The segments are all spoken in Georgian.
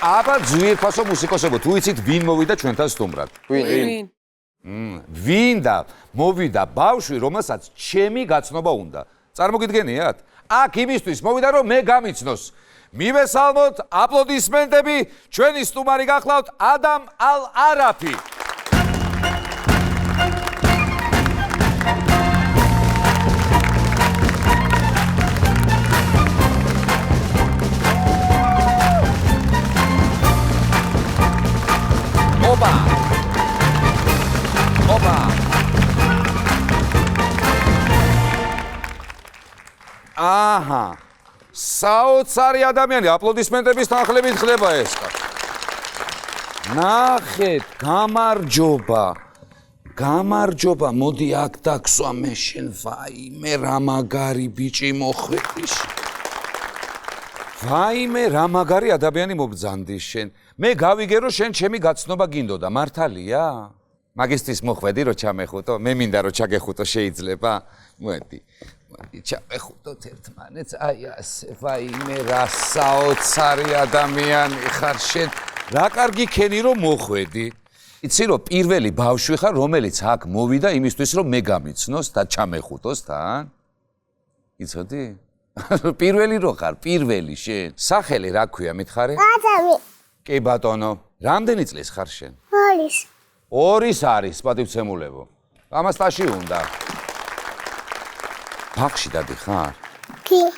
აბა ძვირფასო მუსიკოსებო, თუ იცით ვინ მოვიდა ჩვენთან სტუმრად? ვინ? ვინ და მოვიდა ბავშვი, რომელსაც ჩემი გაცნობა უნდა. წარმოგიდგენიათ? აქ იმისთვის მოვიდა, რომ მე გამიცნოს. მივესალმოთ, აპლოდისმენტები, ჩვენი სტუმარი გახლავთ ადამ ალ-არაფი. ოპა. აჰა. საოცარი ადამიანი, აპლოდისმენტების თანხლებით ხდება ეს. ნახეთ, გამარჯობა, მოდი აქ დაგსვა მე შენ, ვაიმე, რა მაგარი ბიჭი მოხვედი. ვაიმე, რა მაგარი ადამიანი მოგძანდი შენ. მე გავიგე რომ შენ ჩემი გაცნობა გინდოდა, მართალია? მაგისტრის მოხვედი რომ ჩამეხუტო, მე მინდა რომ ჩაგეხუტო შეიძლება? მოდი ჩამეხუტოთ ერთმანეთს, აი ასე, ვაიმე, რა საოცარი ადამიანი ხარ შენ, რა კარგი ქენი რომ მოხვედი. იცი რომ პირველი ბავშვი ხარ, რომელიც აქ მოვიდა იმისთვის რომ მე გამიცნოს და ჩამეხუტოს თან? იცოდი? პირველი რო ხარ, პირველი შენ. სახელი რა ქვია, მითხარი? ადამი. კი ბატონო, რამდენი წლის ხარ შენ? 2. 2 არის, პატივცემულებო. ამასტაში უნდა. ბაღში დადიხარ? კი.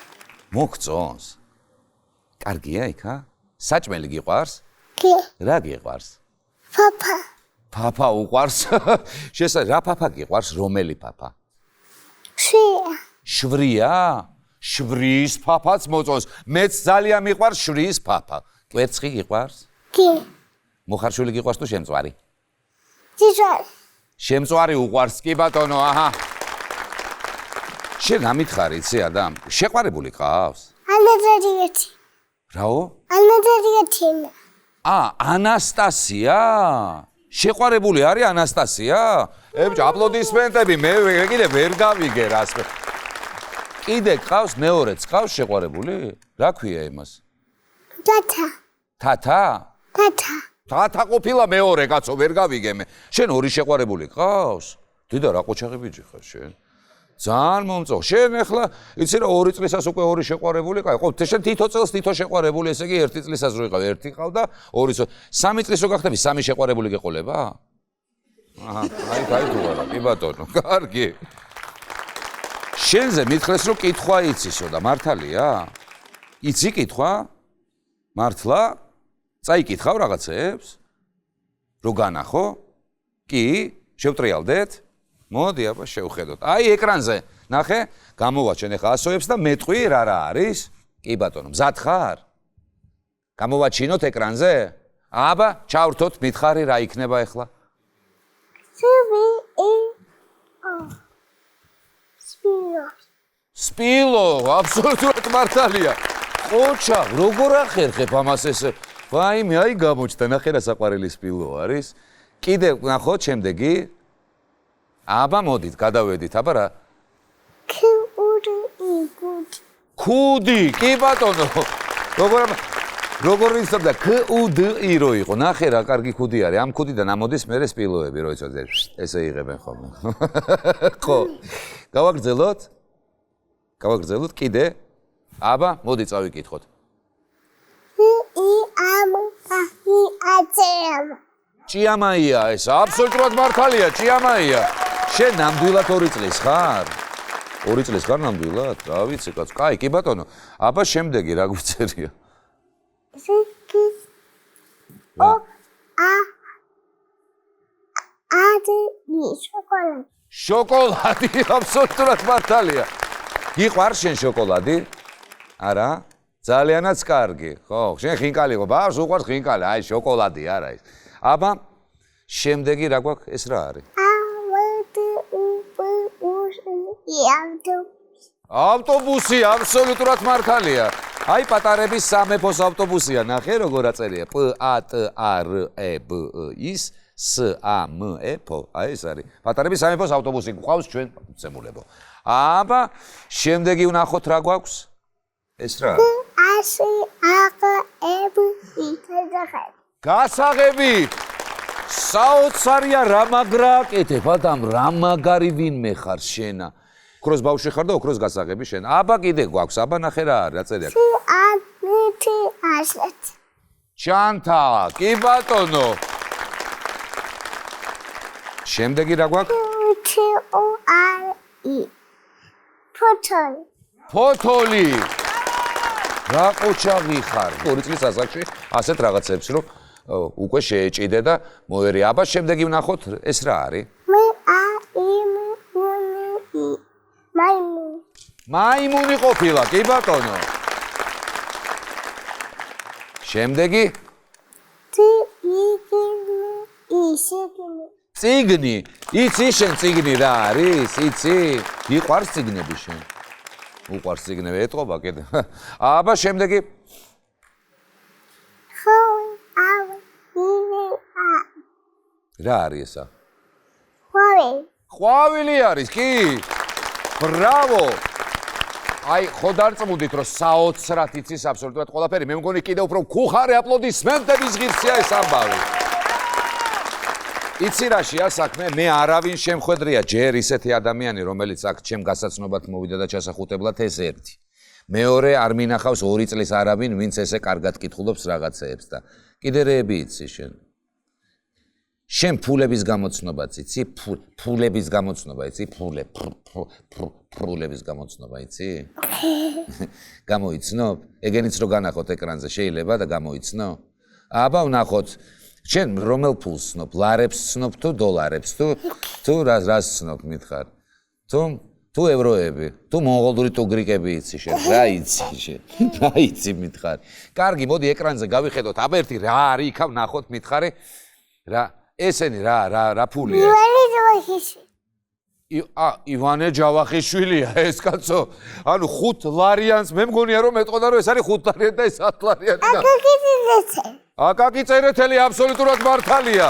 მოგწონს? კარგია იქა? საჭმელი გიყვარს? კი. რა გიყვარს? პაპა. პაპა უყვარს? რა პაპა გიყვარს? რომელი პაპა? შვია. შვია? შვრის პაპაც მოწონს. მეც ძალიან მიყვარს შვრის პაპა. კვერცხი გიყვარს? კი. მოხარშული გიყვარს თუ შემწვარი? ძიძვარი. შემწვარი უყვარს, კი ბატონო, აჰა. შენ ამითხარი, იცი ადამ, შეყვარებული ყავს? ანადარიეთი. რაო? ანადარიეთი. ანასტასია? შეყვარებული არის ანასტასია? ბიჭო, აპლოდისმენტები, მე კიდე ვერ გავიგე რას. კიდე ყავს, მეორეც ყავს შეყვარებული? რა ქვია იმას? თათა. თათა? თათა. თათა ყოფილა მეორე კაცო, ვერ გავიგე მე. შენ ორი შეყვარებული ყავს? დიდა რა ყოჩაღი ბიჭი ხარ შენ? ძალიან მომწონს. შენ ახლა იცი რა 2 წლისას უკვე 2 შეყვარებული ყავ. ხო, შენ თითო წელს თითო შეყვარებული, ესე იგი 1 წლისას რო იყავ 1 ყავ და 2 3 წლის რო გახდები 3 შეყვარებული გეყოლება? აჰა, აი თუ არა, კი ბატონო, კარგი. შენზე მითხრეს რომ კითხვა იცისო და მართალია? იცი კითხვა? მართლა? წაიკითხავ რაღაცებს? რო განახო? კი, შევტრიალდეთ? მოდი აბა შევხედოთ. აი ეკრანზე, ნახე, გამოვაჩენ ახლა ასოებს და მეტყვი რა არის? კი ბატონო, მზად ხარ? გამოვაჩინოთ ეკრანზე? აბა, ჩავრთოთ, მითხარი რა იქნება ახლა? სპილო, აბსოლუტურად მართალია. ყოჩა, როგორ ახერხებ ამას ესე? ვაიმე, აი გამოჩნდა, ნახე რა საყვარელი სპილო არის. კიდე ნახოთ, შემდეგი. აბა მოდით, გადავედით, აბა რა? ქუდი, კი ბატონო. როგორ ვიცოდა ქუდი რო იყო. ნახე რა კარგი ქუდი არის. ამ ქუდიდან ამოდის მერე სპილოები, რო იცოდე. ესე იღებენ ხოლმე. ხო. გავაგრძელოთ კიდე. აბა, მოდი წავიკითხოთ. ჭიამაია ეს, აბსოლუტურად მართალია, ჭიამაია. შენ ნამდვილად 2 წლის ხარ? 2 წლის ხარ ნამდვილად? რა ვიცი, კაც. კაი, კი ბატონო. აბა შემდეგი რა გვიწერია? შოკოლადი, აბსოლუტურად მართალია. გიყვარს შენ შოკოლადი? არა? ძალიანაც კარგი. ხო, შენ ხინკალი ხო? ბავშვს უყვარს ხინკალი, აი შოკოლადი არა ის. აბა შემდეგი რა გვაქვს? ეს რა არის? ავტობუსი, აბსოლუტურად მართალია. აი პატარების სამეფოს ავტობუსია, ნახე როგორ აწერია. პატარების სამეფო. აი ეს არის. პატარების სამეფოს ავტობუსი გვყავს ჩვენ ცემულებო. აბა შემდეგი ვნახოთ რა გვაქვს? ეს რა? გასაღები. საოცარია რა მაგრა აკეთებ ადამ რა მაგარი ვინმე ხარ შენა. ოქროს ბავშვი ხარ და ოქროს გასაღები შენ. აბა კიდე გვაქვს, აბა ნახე რა არის, რა წერია. ჩანთა, კი ბატონო. შემდეგი რა გვაქვს? ფოთოლი. რა ყოჩაღი ხარ? 2 წლის ასაკში ასეთ რაღაცებს რომ უკვე შეეჭიდე და მოერი. აბა შემდეგი ვნახოთ, ეს რა არის? მაიმუნი ყოფილა, კი ბატონო. შემდეგი? წიგნი. იცი შენ წიგნი რა არის? იცი? მიყვარს წიგნები შენ? უყვარს წიგნები, ეტყობა კიდე. აბა შემდეგი? რა არის ესა? ყვავილი არის, კი? ბრავო! აი, ხო დარწმუნდით, რომ საოცრად იცის აბსოლუტურად ყველაფერი. მე მგონი კიდე უფრო ქუხარე აპლოდისმენტების ღირსია ეს ამბავი. იცი რაშია საქმე? მე არავინ შემხვედრია ჯერ ისეთი ადამიანი, რომელიც აქ ჩემ გასაცნობად მოვიდა და ჩასახუტებლად ეს ერთი. მეორე არ მინახავს 2 წლის არავინ, ვინც ესე კარგად კითხულობს რაღაცეებს და კიდე რეები იცი შენ. შენ ფულების გამოცნობაც იცი? ფულების გამოცნობა იცი? ფულების გამოცნობა იცი? გამოიცნობ? ეგენიც რო განახოთ ეკრანზე შეიძლება და გამოიცნო? აბა ვნახოთ. შენ რომელ ფულს ცნობ? ლარებს ცნობ თუ დოლარებს? თუ რას ცნობ მითხარ? თუ ევროები? თუ მონღოლური თუ გრიკები იცი შენ? რა იცი შენ? რა იცი მითხარ? კარგი, მოდი ეკრანზე გავიხედოთ. აბა ერთი რა არის იქა ვნახოთ მითხარი? რა ესენი რა ფულია? ივანე ჯავახიშვილია ეს კაცო. ანუ 5 ლარიანს მე მგონია რომ მეტყოდა რომ ეს არის 5 ლარიანი და ეს 10 ლარიანი და აკაკი წერეთელი აბსოლუტურად მართალია.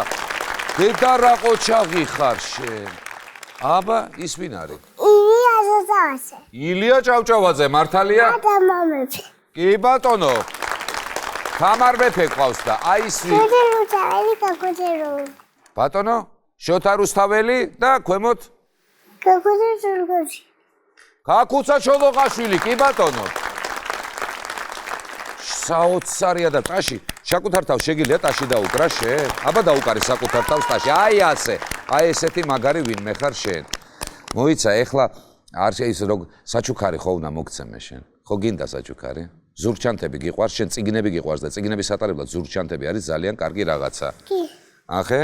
დედა რა ყოჩაღი ხარ შენ. აბა ის ვინ არის? ილია ჭავჭავაძე მართალია? კი ბატონო. თამარ მეფე ყავს და აი ის ვინ? ბატონო, შოთა რუსთაველი და ქვემოთ ქაქუცა ჩოლოყაშვილი, კი ბატონო. საოცარია და ტაში, საკუთარ თავს შეგიძლია ტაში დაუკრა შენ? აბა დაუკარი საკუთარ თავს ტაში. აი ასე. აი ესეთი მაგარი ვინმე ხარ შენ. მოიცა, ეხლა არ ის რო საჩუქარი ხო უნდა მოგცემე შენ. ხო გინდა საჩუქარი? ზურგჩანთები გიყვარს, შენ წიგნები გიყვარს და წიგნების სატარებლად ზურგჩანთები არის ძალიან კარგი რაღაცა. კი. ახე?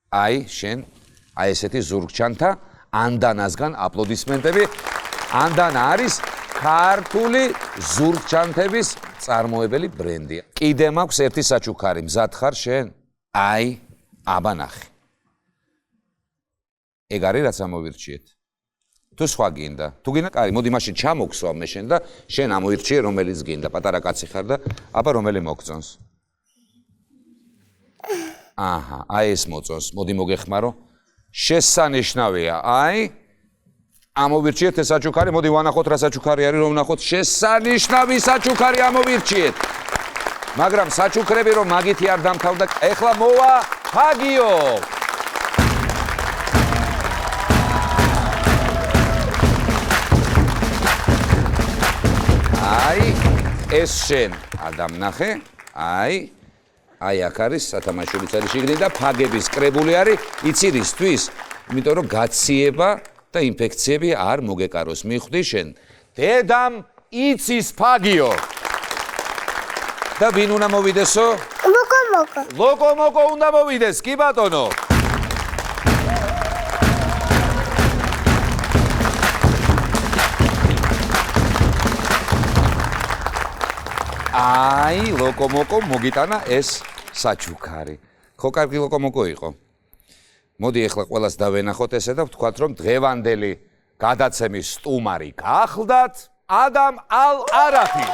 აი შენ აი ესეთი ზურგჩანთა ანდანასგან აპლოდისმენტები. ანდანა არის ქართული ზურგჩანთების წარმოებელი ბრენდი. კიდე მაქვს ერთი საჩუქარი, მზად ხარ შენ? აი, აბა ნახე. ეგ არის რაც ამოვირჩიეთ. თუ სხვა გინდა, თუ გინდა, კარი, მოდი მაშინ ჩამოგსვა მე შენ და შენ ამოირჩიე რომელიც გინდა, პატარა კაცი ხარ და აბა რომელი მოგწონს? აჰა, აი ეს მოწონს, მოდი მოგეხმარო. შესანიშნავია, აი ამოვირჩიეთ ეს საჩუქარი, მოდი ვანახოთ რა საჩუქარი არის, რომ ვნახოთ შესანიშნავი საჩუქარი ამოვირჩიეთ. მაგრამ საჩუქრები რომ მაგითი არ დამთავრდა, ეხლა მოვა ფაგიო. აი ეს შენ ადამ ნახე, აი აქ არის სათამაშოების არის შიგნით და ფაგების კრებული არის, იცი რისთვის? იმიტომ რომ გაციება და ინფექციები არ მოგეკაროს. მიხვდი შენ? დედამ იცის ფაგიო. და ვინ უნდა მოვიდესო? ლოკომოკო უნდა მოვიდეს, კი ბატონო. აი, ლოკომოკო მოგიტანა ეს საჩუქარი. ხო კარგი ლოკომოკო იყო. მოდი ახლა ყველას დავენახოთ ესე და ვთქვათ რომ დღევანდელი გადაცემის სტუმარი გახლდათ ადამ ალ-არაფი.